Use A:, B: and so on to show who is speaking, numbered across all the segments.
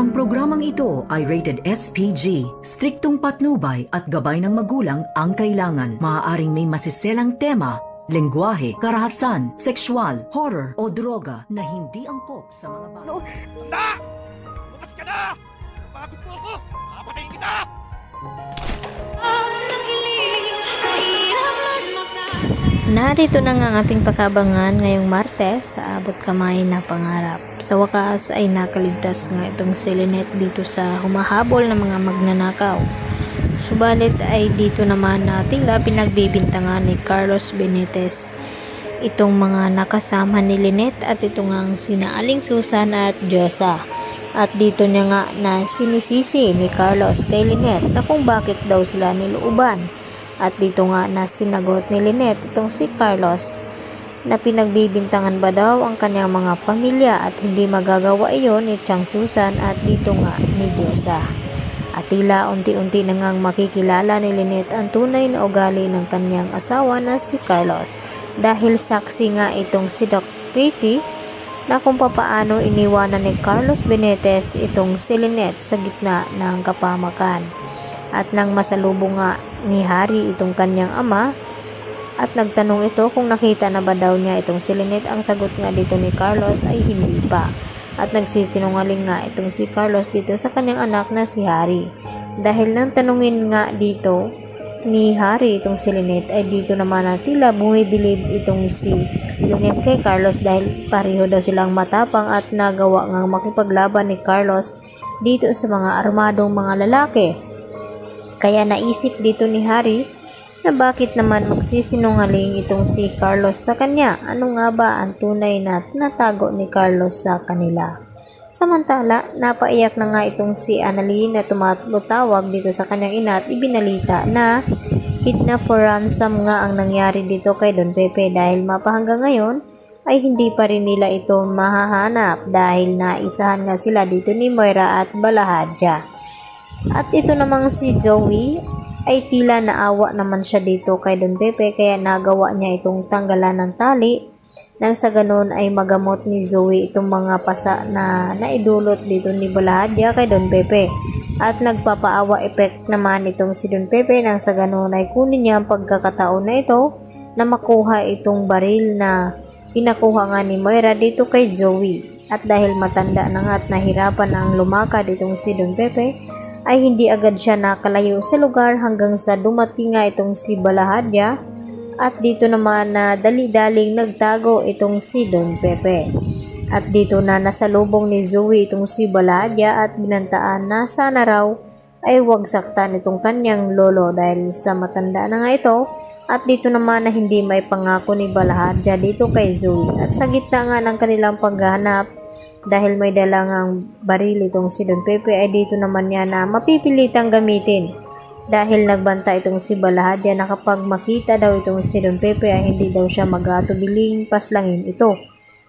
A: Ang programang ito ay rated SPG. Striktong patnubay at gabay ng magulang ang kailangan. Maaaring may masiselang tema, lengguwahe, karahasan, sexual, horror o droga na hindi angkop sa mga bata.
B: Tanda! Lumabas ka na! Napagod mo ako! Papatayin kita!
C: Narito na nga ang ating pakabangan ngayong Martes sa Abot Kamay na Pangarap. Sa wakas ay nakaligtas nga itong si Lynette dito sa humahabol ng mga magnanakaw. Subalit ay dito naman na tila pinagbibintangan ni Carlos Benitez itong mga nakasama ni Lynette at ito nga ang sina Aling Susan at Diyosa. At dito niya nga na sinisisi ni Carlos kay Lynette na kung bakit daw sila nilooban. At dito nga na sinagot ni Lynette itong si Carlos na pinagbibintangan ba daw ang kanyang mga pamilya at hindi magagawa iyon ni Chang Susan at dito nga ni Diyosa. At tila unti-unti na ngang makikilala ni Lynette ang tunay na ugali ng kanyang asawa na si Carlos dahil saksi nga itong si Doc Katie na kung papaano iniwanan ni Carlos Benitez itong si Lynette sa gitna ng kapamakan. At nang masalubong nga ni Harry itong kanyang ama at nagtanong ito kung nakita na ba daw niya itong si Lynette, ang sagot nga dito ni Carlos ay hindi pa. At nagsisinungaling nga itong si Carlos dito sa kanyang anak na si Harry. Dahil nang tanungin nga dito ni Harry itong si Lynette ay dito naman na tila bumibilib itong si Lynette kay Carlos dahil pareho daw silang matapang at nagawa nga makipaglaban ni Carlos dito sa mga armadong mga lalaki. Kaya naisip dito ni Harry na bakit naman magsisinungaling itong si Carlos sa kanya. Ano nga ba ang tunay na tinatago ni Carlos sa kanila? Samantala, napaiyak na nga itong si Annalyn na tumatawag dito sa kanyang ina at ibinalita na kidnap for ransom nga ang nangyari dito kay Don Pepe dahil mapahanggang ngayon ay hindi pa rin nila ito mahahanap dahil naisahan nga sila dito ni Moira at Balahadja. At ito namang si Joey ay tila naawa naman siya dito kay Don Pepe kaya nagawa niya itong tanggalan ng tali nang sa ganun ay magamot ni Zoe itong mga pasa na naidulot dito ni Balahadja kay Don Pepe. At nagpapaawa effect naman itong si Don Pepe nang sa ganun ay kunin niya ang pagkakataon na ito na makuha itong baril na pinakuha nga ni Moira dito kay Zoe. At dahil matanda na nga at nahirapan ang lumakad itong si Don Pepe ay hindi agad siya nakalayo sa lugar hanggang sa dumating nga itong si Balahadja at dito naman na dali-daling nagtago itong si Don Pepe. At dito na nasalubong ni Zoe itong si Balahadja at binantaan na sana raw ay huwag saktan itong kanyang lolo dahil sa matanda na nga ito. At dito naman na hindi may pangako ni Balahadja dito kay Zoe at sa gitna nga ng kanilang paghahanap dahil may dalangang baril itong si Don Pepe ay dito naman niya na mapipilitang gamitin dahil nagbanta itong si Balahadja na kapag makita daw itong si Don Pepe ay hindi daw siya mag-atubiling paslangin ito.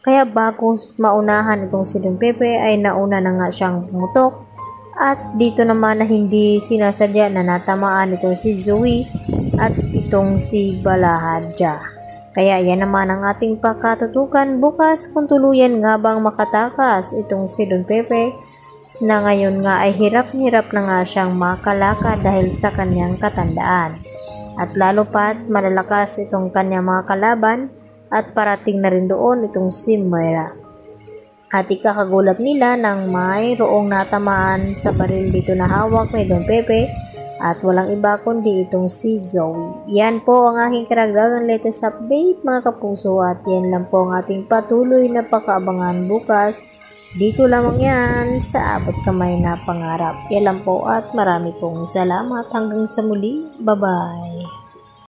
C: Kaya bago maunahan itong si Don Pepe ay nauna na nga siyang pumutok at dito naman na hindi sinasadya na natamaan itong si Zoe at itong si Balahadja. Kaya yan naman ang ating pakatutukan bukas kung tuluyan nga bang makatakas itong si Don Pepe na ngayon nga ay hirap-hirap na nga siyang makalakad dahil sa kanyang katandaan. At lalo pa't malalakas itong kanyang mga kalaban at parating na rin doon itong si Moira. At ikakagulat nila nang mayroong natamaan sa baril dito na hawak ni Don Pepe at walang iba kundi itong si Zoe. Yan po ang aking karagdagang latest update mga kapuso at yan lang po ang ating patuloy na pakaabangan bukas. Dito lamang yan sa Abot Kamay na Pangarap. Yan lang po at marami pong salamat hanggang sa muli. Bye-bye!